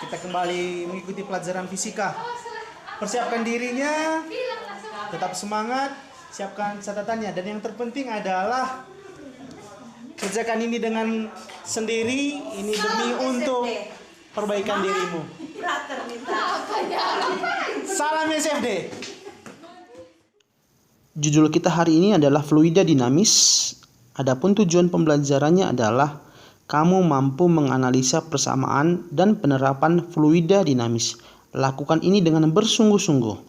Kita kembali mengikuti pelajaran fisika. Persiapkan dirinya, tetap semangat, siapkan catatannya. Dan yang terpenting adalah kerjakan ini dengan sendiri, ini demi untuk perbaikan dirimu. Salam SFD. Judul kita hari ini adalah fluida dinamis. Adapun tujuan pembelajarannya adalah kamu mampu menganalisa persamaan dan penerapan fluida dinamis. Lakukan ini dengan bersungguh-sungguh.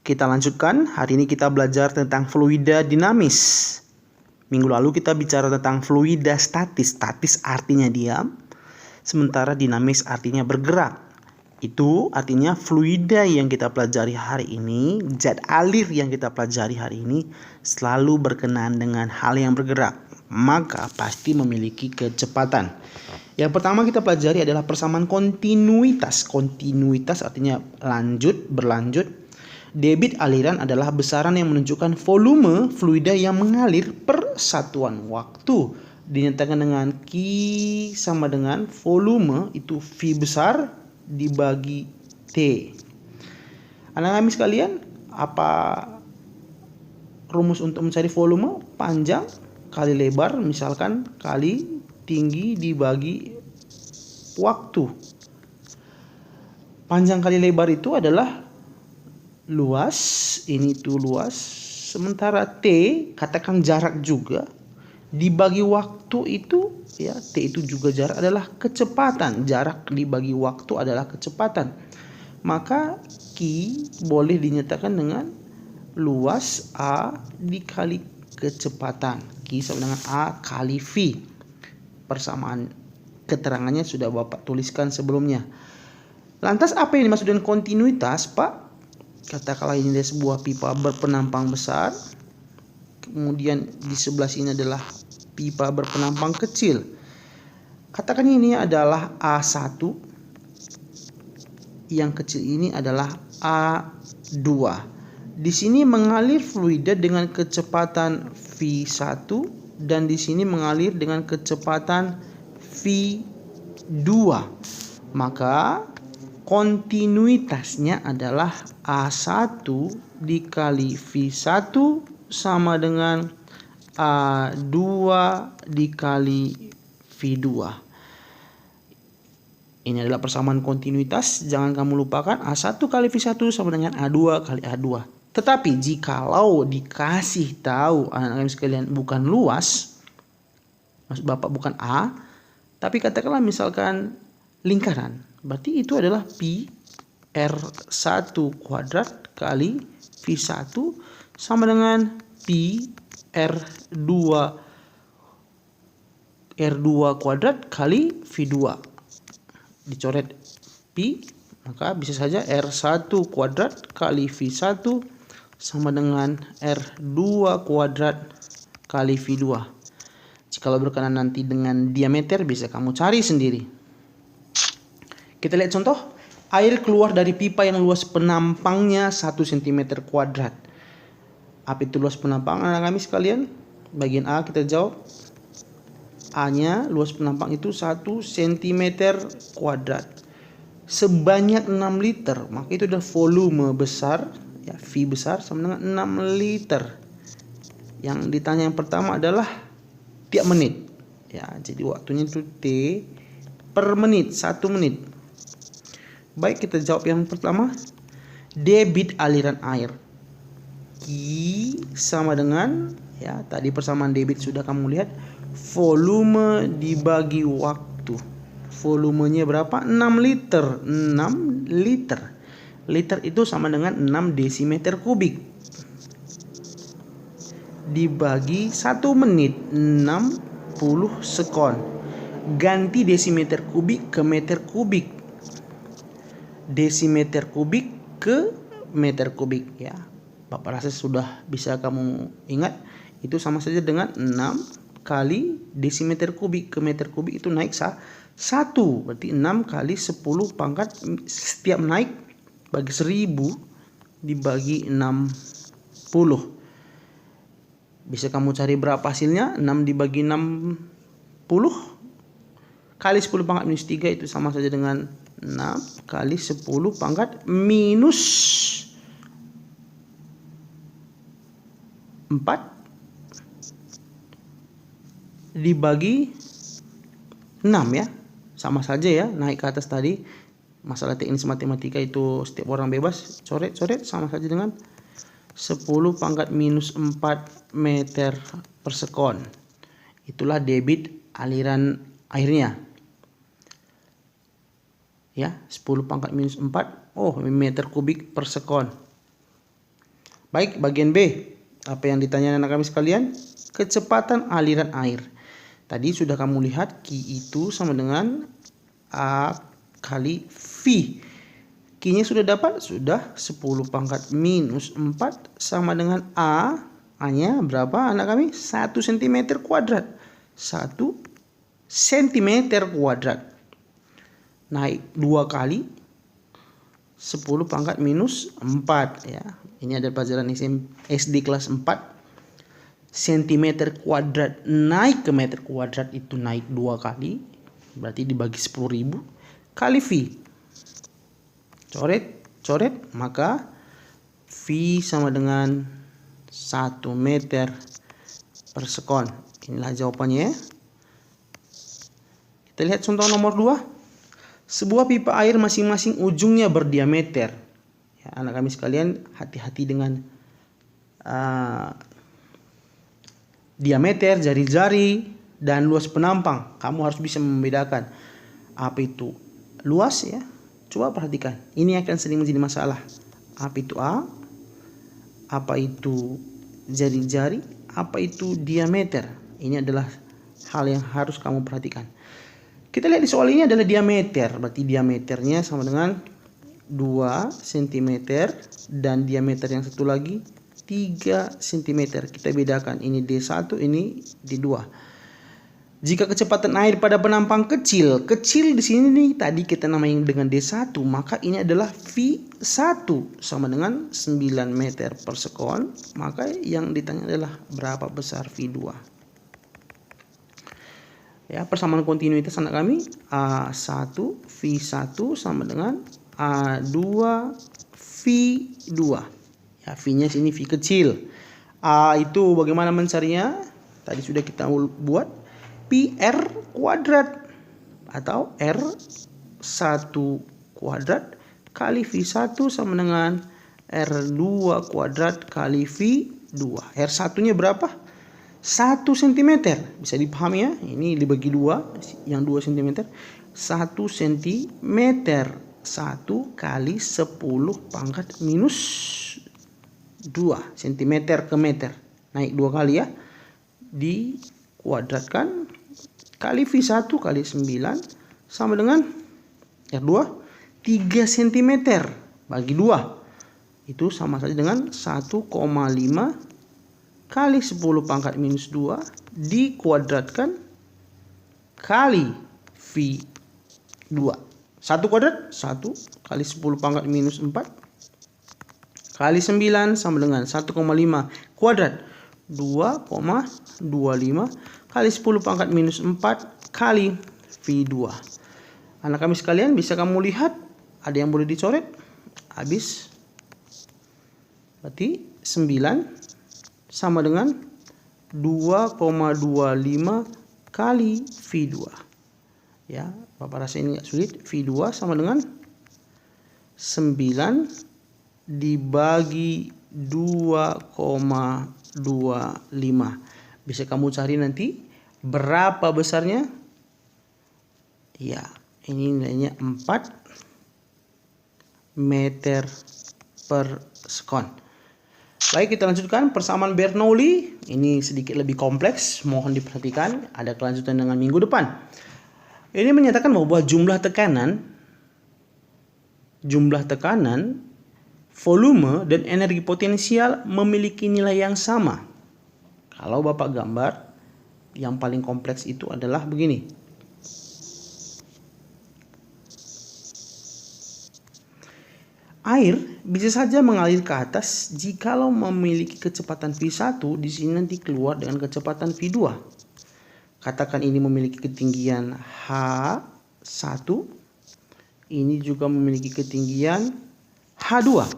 Kita lanjutkan. Hari ini kita belajar tentang fluida dinamis. Minggu lalu kita bicara tentang fluida statis. Statis artinya diam, sementara dinamis artinya bergerak. Itu artinya fluida yang kita pelajari hari ini, zat alir yang kita pelajari hari ini selalu berkenaan dengan hal yang bergerak, maka pasti memiliki kecepatan. Yang pertama kita pelajari adalah persamaan kontinuitas. Kontinuitas artinya lanjut, berlanjut. Debit aliran adalah besaran yang menunjukkan volume fluida yang mengalir per satuan waktu. Dinyatakan dengan Q sama dengan volume itu V besar dibagi T. Anak kami sekalian, apa rumus untuk mencari volume? Panjang kali lebar, misalkan kali tinggi dibagi waktu. Panjang kali lebar itu adalah luas, ini tuh luas. Sementara T, katakan jarak juga, dibagi waktu itu, ya T itu juga jarak adalah kecepatan. Jarak dibagi waktu adalah kecepatan. Maka Q boleh dinyatakan dengan luas A dikali kecepatan. Q sama dengan A kali V. Persamaan keterangannya sudah Bapak tuliskan sebelumnya. Lantas apa yang dimaksud dengan kontinuitas, Pak? Katakanlah ini adalah sebuah pipa berpenampang besar. Kemudian di sebelah sini adalah pipa berpenampang kecil. Katakan ini adalah A1. Yang kecil ini adalah A2. Di sini mengalir fluida dengan kecepatan V1 dan di sini mengalir dengan kecepatan V2. Maka kontinuitasnya adalah A1 dikali V1 sama dengan A2 dikali V2. Ini adalah persamaan kontinuitas. Jangan kamu lupakan A1 kali V1 sama dengan A2 kali A2. Tetapi jikalau dikasih tahu anak-anak sekalian bukan luas, maksud Bapak bukan A, tapi katakanlah misalkan lingkaran, berarti itu adalah pi R1 kuadrat kali V1 sama dengan pi R2 kuadrat kali V2. Dicoret pi, maka bisa saja R1 kuadrat kali V1 sama dengan R2 kuadrat kali V2. Jikalau berkenaan nanti dengan diameter bisa kamu cari sendiri. Kita lihat contoh. Air keluar dari pipa yang luas penampangnya 1 cm kuadrat. Apa itu luas penampang anak kami sekalian? Bagian A kita jawab. A-nya luas penampang itu 1 cm kuadrat. Sebanyak 6 liter. Maka itu adalah volume besar. Ya, V besar sama dengan 6 liter. Yang ditanya yang pertama adalah tiap menit. Ya, jadi waktunya itu T per menit, 1 menit. Baik, kita jawab yang pertama. Debit aliran air. Q sama dengan, ya tadi persamaan debit sudah kamu lihat, volume dibagi waktu. Volumenya berapa? 6 liter. 6 liter. Liter itu sama dengan 6 desimeter kubik. Dibagi 1 menit, 60 sekon. Ganti desimeter kubik ke meter kubik. Desimeter kubik ke meter kubik, ya. Bapak rasa sudah bisa kamu ingat. Itu sama saja dengan 6 kali desimeter kubik ke meter kubik itu naik 1. Berarti 6 kali 10 pangkat setiap naik bagi 1000 dibagi 60. Bisa kamu cari berapa hasilnya? 6 dibagi 60 kali 10 pangkat minus 3 itu sama saja dengan 6 kali 10 pangkat minus 4 dibagi 6 ya. Sama saja ya, naik ke atas tadi. Masalah teknis matematika itu setiap orang bebas coret-coret, sama saja dengan 10 pangkat minus 4 meter per sekon. Itulah debit aliran airnya. Ya, 10 pangkat minus 4 meter kubik per sekon. Baik, bagian B. Apa yang ditanya anak kami sekalian? Kecepatan aliran air. Tadi sudah kamu lihat Q itu sama dengan A kali V. Q-nya sudah dapat? Sudah. 10 pangkat minus 4 sama dengan A. A-nya berapa anak kami? 1 cm kuadrat. 1 cm kuadrat. Naik 2 kali 10 pangkat minus 4 ya. Ini ada pelajaran SD kelas 4. cm kuadrat naik ke meter kuadrat itu naik 2 kali. Berarti dibagi 10.000 kali V. Coret, maka V sama dengan 1 meter per sekon. Inilah jawabannya ya. Kita lihat contoh nomor 2. Sebuah pipa air masing-masing ujungnya berdiameter. Ya, anak kami sekalian, hati-hati dengan diameter, jari-jari, dan luas penampang. Kamu harus bisa membedakan apa itu luas ya. Coba perhatikan. Ini akan sering menjadi masalah. Apa itu A? Apa itu jari-jari? Apa itu diameter? Ini adalah hal yang harus kamu perhatikan. Kita lihat di soal ini adalah diameter. Berarti diameternya sama dengan 2 cm dan diameter yang satu lagi 3 cm. Kita bedakan, ini D1, ini D2. Jika kecepatan air pada penampang kecil di sini nih tadi kita namain dengan D1, maka ini adalah V1 sama dengan 9 meter per sekon. Maka yang ditanya adalah berapa besar V2. Ya, persamaan kontinuitas anak kami A1 V1 sama dengan A2 V2. Ya, V-nya sini V kecil. A itu bagaimana mencarinya? Tadi sudah kita buat PR kuadrat atau R1 kuadrat kali V1 sama dengan R2 kuadrat kali V2. R1-nya berapa? 1 cm. Bisa dipahami ya. Ini dibagi 2, yang 2 cm. 1 cm. 1 kali 10 pangkat minus 2 cm ke meter. Naik 2 kali ya. Dikuadratkan kali V1 kali 9 sama dengan R2 3 cm bagi 2. Itu sama saja dengan 1,5 kali 10 pangkat minus 2 dikuadratkan kali V2. 1 kuadrat 1 kali 10 pangkat minus 4 kali 9 sama dengan 1,5 kuadrat 2,25 kali 10 pangkat minus 4 kali V2. Anak kami sekalian, bisa kamu lihat ada yang boleh dicoret habis. Berarti 9 sama dengan 2,25 kali V2. Ya, Bapak rasa ini nggak sulit. V2 sama dengan 9 dibagi 2,25. Bisa kamu cari nanti berapa besarnya? Ya, ini nilainya 4 meter per sekon. Baik, kita lanjutkan persamaan Bernoulli. Ini sedikit lebih kompleks, mohon diperhatikan. Ada kelanjutan dengan minggu depan. Ini menyatakan bahwa jumlah tekanan, volume, dan energi potensial memiliki nilai yang sama. Kalau Bapak gambar, yang paling kompleks itu adalah begini. Air bisa saja mengalir ke atas jikalau memiliki kecepatan V1, di sini nanti keluar dengan kecepatan V2. Katakan ini memiliki ketinggian H1, ini juga memiliki ketinggian H2.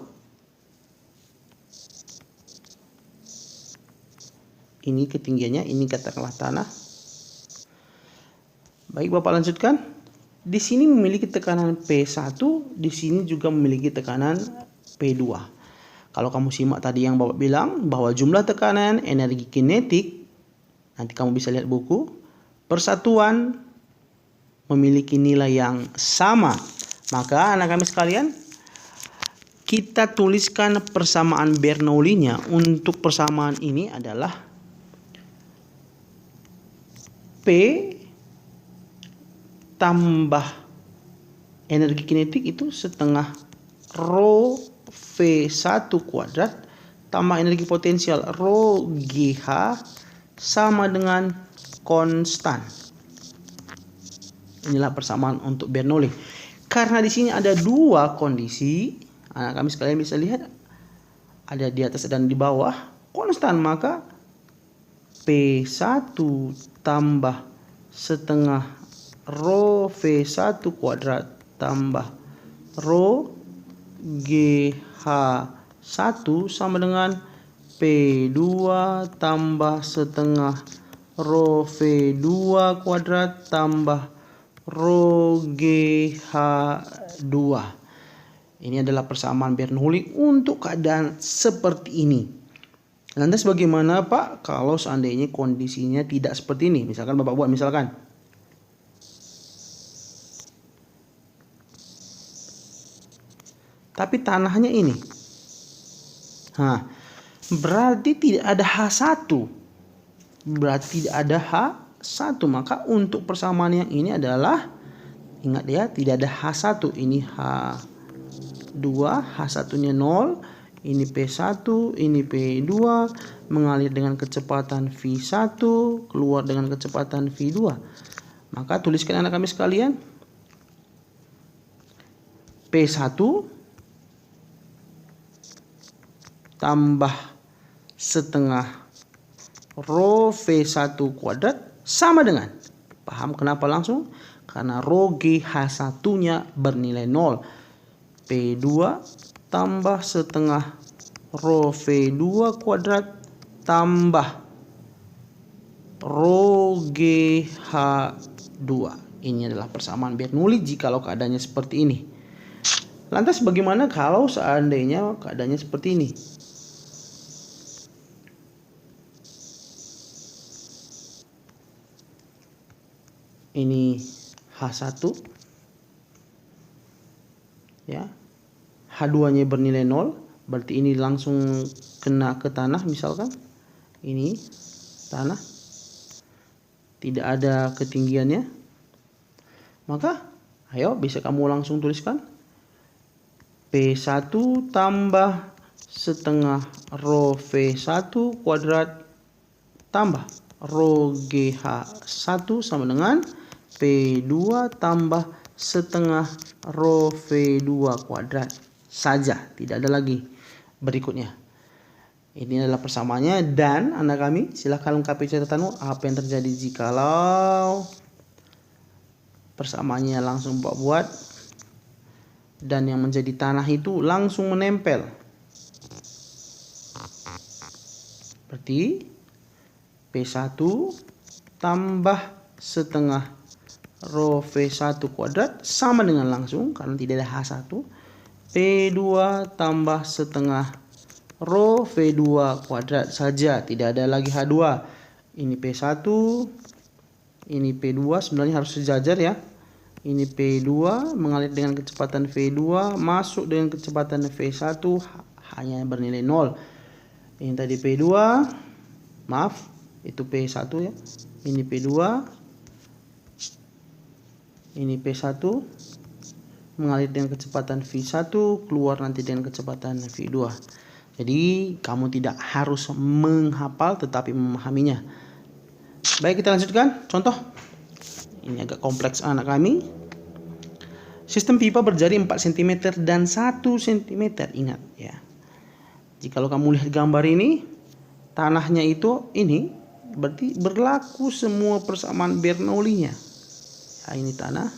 Ini ketinggiannya, ini katakanlah tanah. Baik, Bapak lanjutkan. Di sini memiliki tekanan P1, di sini juga memiliki tekanan P2. Kalau kamu simak tadi yang Bapak bilang bahwa jumlah tekanan energi kinetik, nanti kamu bisa lihat buku, persatuan memiliki nilai yang sama. Maka anak kami sekalian, kita tuliskan persamaan Bernoulli-nya. Untuk persamaan ini adalah P tambah energi kinetik itu setengah rho V1 kuadrat tambah energi potensial rho GH sama dengan konstan. Inilah persamaan untuk Bernoulli. Karena di sini ada dua kondisi, anak kami sekalian bisa lihat ada di atas dan di bawah konstan, maka P1 tambah setengah rho V1 kuadrat tambah rho GH1 sama dengan P2 tambah setengah rho V2 kuadrat tambah rho GH2. Ini adalah persamaan Bernoulli untuk keadaan seperti ini. Lantas bagaimana Pak kalau seandainya kondisinya tidak seperti ini? Misalkan Bapak buat misalkan. Tapi tanahnya ini. Nah, berarti tidak ada H1. Berarti tidak ada H1. Maka untuk persamaan yang ini adalah, ingat ya, tidak ada H1. Ini H2, H1-nya 0. Ini P1, ini P2, mengalir dengan kecepatan V1, keluar dengan kecepatan V2. Maka tuliskan anak kami sekalian, P1 tambah setengah rho V1 kuadrat sama dengan, paham kenapa langsung? Karena rho GH1-nya bernilai 0. P2 tambah setengah rho V2 kuadrat tambah rho GH2. Ini adalah persamaan Bernoulli jikalau keadaannya seperti ini. Lantas bagaimana kalau seandainya keadaannya seperti ini? Ini H1 ya, H2-nya bernilai 0, berarti ini langsung kena ke tanah. Misalkan ini tanah, tidak ada ketinggiannya, maka ayo bisa kamu langsung tuliskan P1 tambah setengah rho V1 kuadrat tambah rho GH1 sama dengan P2 tambah setengah rho V2 kuadrat saja, tidak ada lagi berikutnya. Ini adalah persamaannya, dan anak kami silahkan lengkapi catatanmu apa yang terjadi jikalau persamaannya langsung buat dan yang menjadi tanah itu langsung menempel. Berarti P1 tambah setengah rho V1 kuadrat sama dengan langsung, karena tidak ada H1, P2 tambah setengah rho V2 kuadrat saja, tidak ada lagi H2. Ini P1, ini P2, sebenarnya harus sejajar ya. Ini P2 mengalir dengan kecepatan V2, masuk dengan kecepatan V1 hanya bernilai 0. Ini tadi P2, maaf, itu P1 ya. Ini P2, ini P1 mengalir dengan kecepatan V1, keluar nanti dengan kecepatan V2. Jadi kamu tidak harus menghafal tetapi memahaminya. Baik, kita lanjutkan contoh. Ini agak kompleks anak kami. Sistem pipa berjari 4 cm dan 1 cm. Ingat ya. Jikalau kamu lihat gambar ini, tanahnya itu ini berarti berlaku semua persamaan Bernoulli-nya. Nah, ini tanah.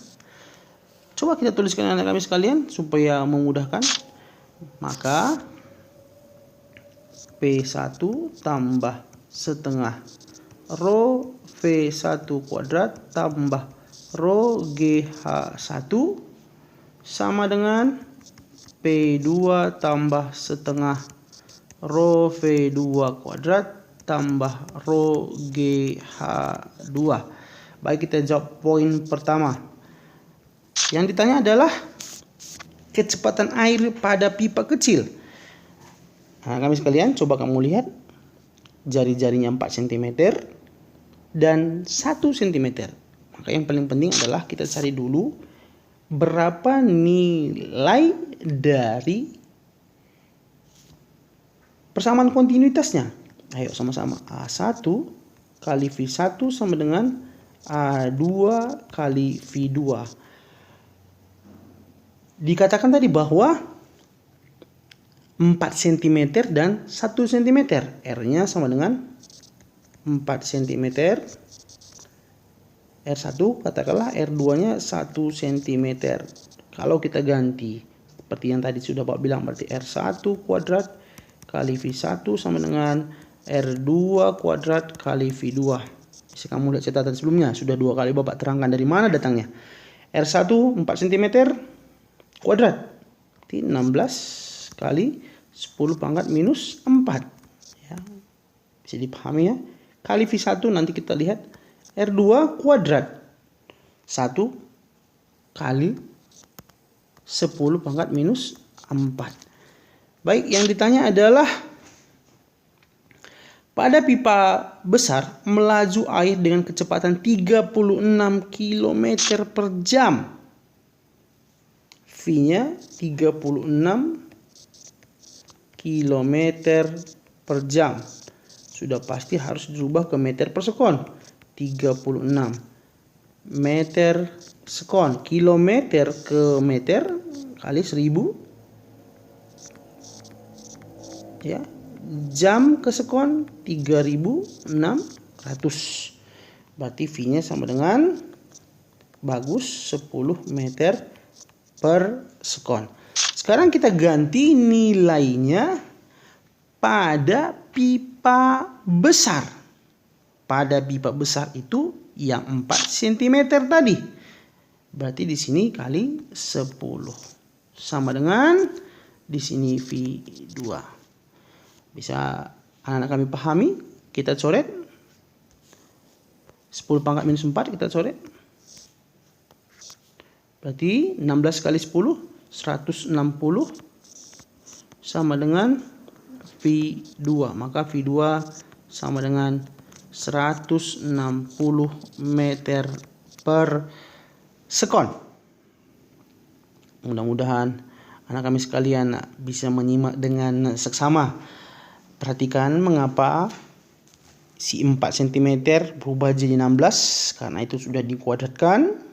Coba kita tuliskan anak kami sekalian supaya memudahkan. Maka P1 tambah setengah rho V1 kuadrat tambah rho GH1 sama dengan P2 tambah setengah rho V2 kuadrat tambah rho GH2. Baik, kita jawab poin pertama. Yang ditanya adalah kecepatan air pada pipa kecil. Nah, kami sekalian, coba kamu lihat jari-jarinya 4 cm dan 1 cm. Maka yang paling penting adalah kita cari dulu berapa nilai dari persamaan kontinuitasnya. Ayo sama-sama. A1 kali V1 sama dengan A2 kali V2. Dikatakan tadi bahwa 4 cm dan 1 cm. R-nya sama dengan 4 cm. R1 katakanlah R2-nya 1 cm. Kalau kita ganti seperti yang tadi sudah Pak bilang, berarti R1 kuadrat kali V1 sama dengan R2 kuadrat kali V2. Bisa kamu lihat catatan sebelumnya, sudah 2 kali Bapak terangkan dari mana datangnya. R1 4 cm kuadrat, berarti 16 kali 10 pangkat minus 4. Ya, bisa dipahami ya. Kali V1 nanti kita lihat R2 kuadrat 1 kali 10 pangkat minus 4. Baik, yang ditanya adalah pada pipa besar melaju air dengan kecepatan 36 km per jam. V-nya 36 km per jam. Sudah pasti harus dirubah ke meter per sekon. 36 meter sekon. Kilometer ke meter kali 1000. Ya. Jam ke sekon 3600. Berarti V-nya sama dengan bagus 10 meter per sekon. Sekarang kita ganti nilainya pada pipa besar. Pada pipa besar itu yang 4 cm tadi. Berarti di sini kali 10. Sama dengan di sini V2. Bisa anak-anak kami pahami? Kita coret. 10 pangkat minus 4 kita coret. Berarti 16 kali 10. 160 sama dengan V2. Maka V2 sama dengan 160 meter per sekon. Mudah-mudahan anak kami sekalian bisa menyimak dengan seksama. Perhatikan mengapa si 4 cm berubah jadi 16, karena itu sudah dikuadratkan.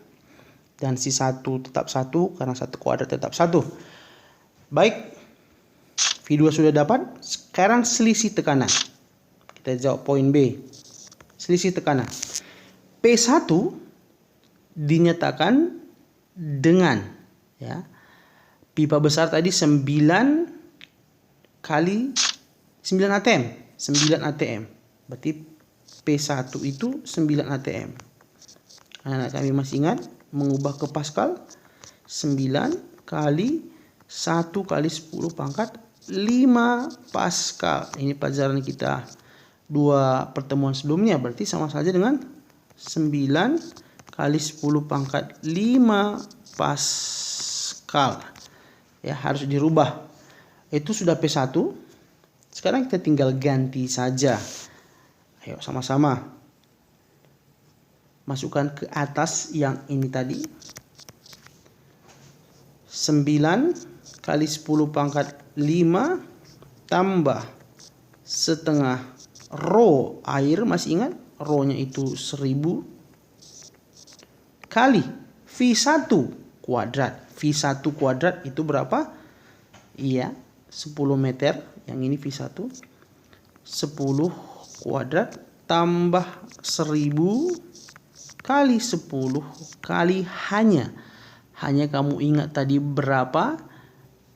Dan si 1 tetap 1 karena 1 kuadrat tetap 1. Baik, V2 sudah dapat. Sekarang selisih tekanan. Kita jawab poin B. Selisih tekanan. P1 dinyatakan dengan ya, pipa besar tadi 9 kali 9 atm. 9 atm. Berarti P1 itu 9 atm. Anak kami masih ingat mengubah ke Pascal. 9 kali 1 kali 10 pangkat 5 Pascal. Ini pelajaran kita 2 pertemuan sebelumnya. Berarti sama saja dengan 9 kali 10 pangkat 5 Pascal. Ya, harus dirubah. Itu sudah P1. Sekarang kita tinggal ganti saja. Ayo sama-sama. Masukkan ke atas yang ini tadi. 9 kali 10 pangkat 5 tambah setengah rho air. Masih ingat? Rho-nya itu 1000 kali V1 kuadrat. V1 kuadrat itu berapa? Iya, 10 meter. Yang ini V1. 10 kuadrat tambah 1000 kali 10 kali hanya kamu ingat tadi berapa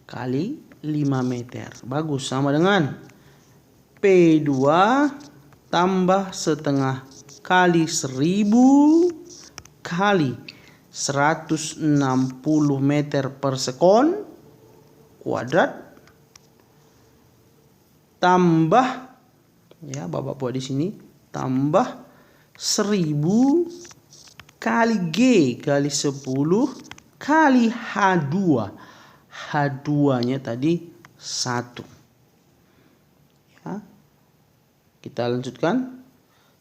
kali 5 meter. Bagus, sama dengan P2 tambah setengah kali 1000 kali 160 meter per sekon kuadrat tambah, ya Bapak buat di sini, tambah 1000 kali G kali 10 kali H2. H2-nya tadi 1. Ya. Kita lanjutkan.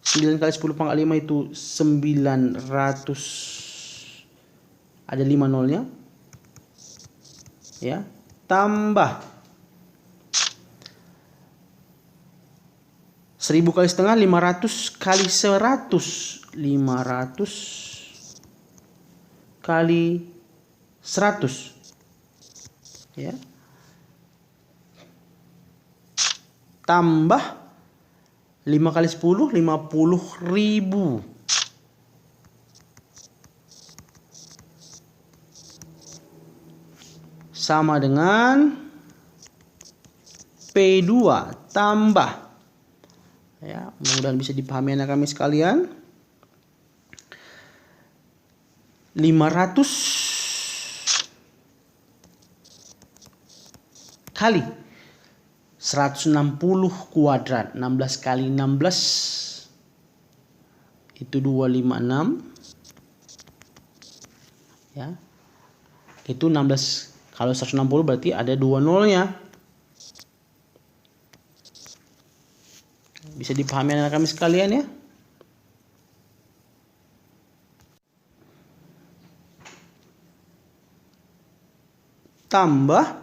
9 kali 10 pangkat 5 itu 900. Ada 5 nolnya. Ya. Tambah 1000 kali setengah 500 kali 100. 500 kali 100. Ya. Tambah 5 kali 10 50.000. Sama dengan P2 tambah, ya, mudah-mudahan bisa dipahami anak kami sekalian, 500 kali 160 kuadrat. 16 kali 16 itu 256. Ya. Itu 16. Kalau 160 berarti ada 2 nolnya. Bisa dipahami anak kami sekalian ya. Tambah,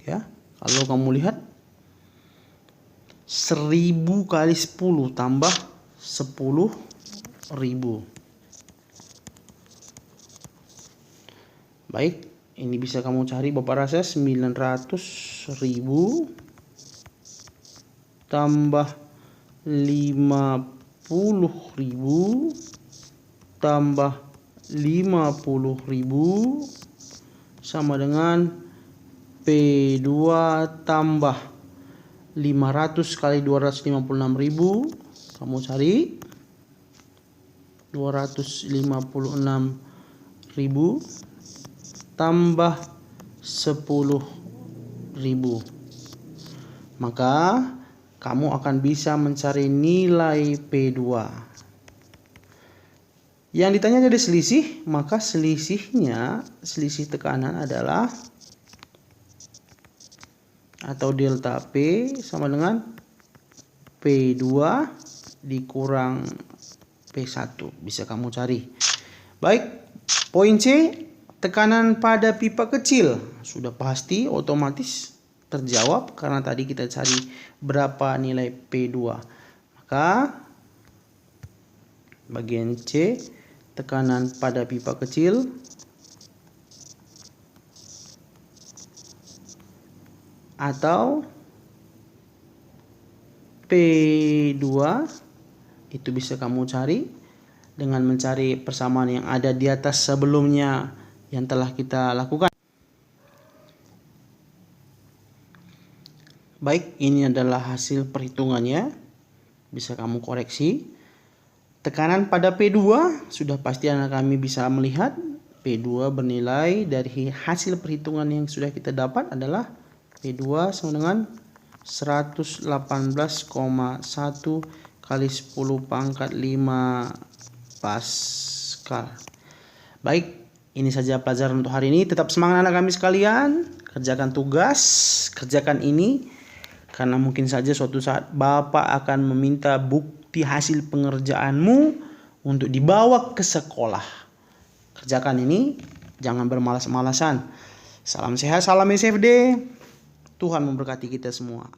ya, kalau kamu lihat 1000 kali 10 tambah 10.000. Baik, ini bisa kamu cari Bapak rasa 900.000 tambah 50.000 tambah 50.000 sama dengan P2 tambah 500 kali 256.000. Kamu cari 256.000 tambah 10.000. Maka kamu akan bisa mencari nilai P2. Yang ditanya jadi selisih, maka selisih tekanan adalah atau delta P sama dengan P2 dikurang P1. Bisa kamu cari. Baik, poin C, tekanan pada pipa kecil. Sudah pasti otomatis terjawab karena tadi kita cari berapa nilai P2. Maka bagian C, tekanan pada pipa kecil atau P2 itu bisa kamu cari dengan mencari persamaan yang ada di atas sebelumnya yang telah kita lakukan. Baik, ini adalah hasil perhitungannya. Bisa kamu koreksi. Tekanan pada P2 sudah pasti anak kami bisa melihat P2 bernilai dari hasil perhitungan yang sudah kita dapat adalah P2 sama dengan 118,1 kali 10 pangkat 5 Pascal. Baik, ini saja pelajaran untuk hari ini. Tetap semangat anak kami sekalian. Kerjakan tugas, kerjakan ini. Karena mungkin saja suatu saat Bapak akan meminta bukti hasil pengerjaanmu untuk dibawa ke sekolah. Kerjakan ini, jangan bermalas-malasan. Salam sehat, salam SFD. Tuhan memberkati kita semua.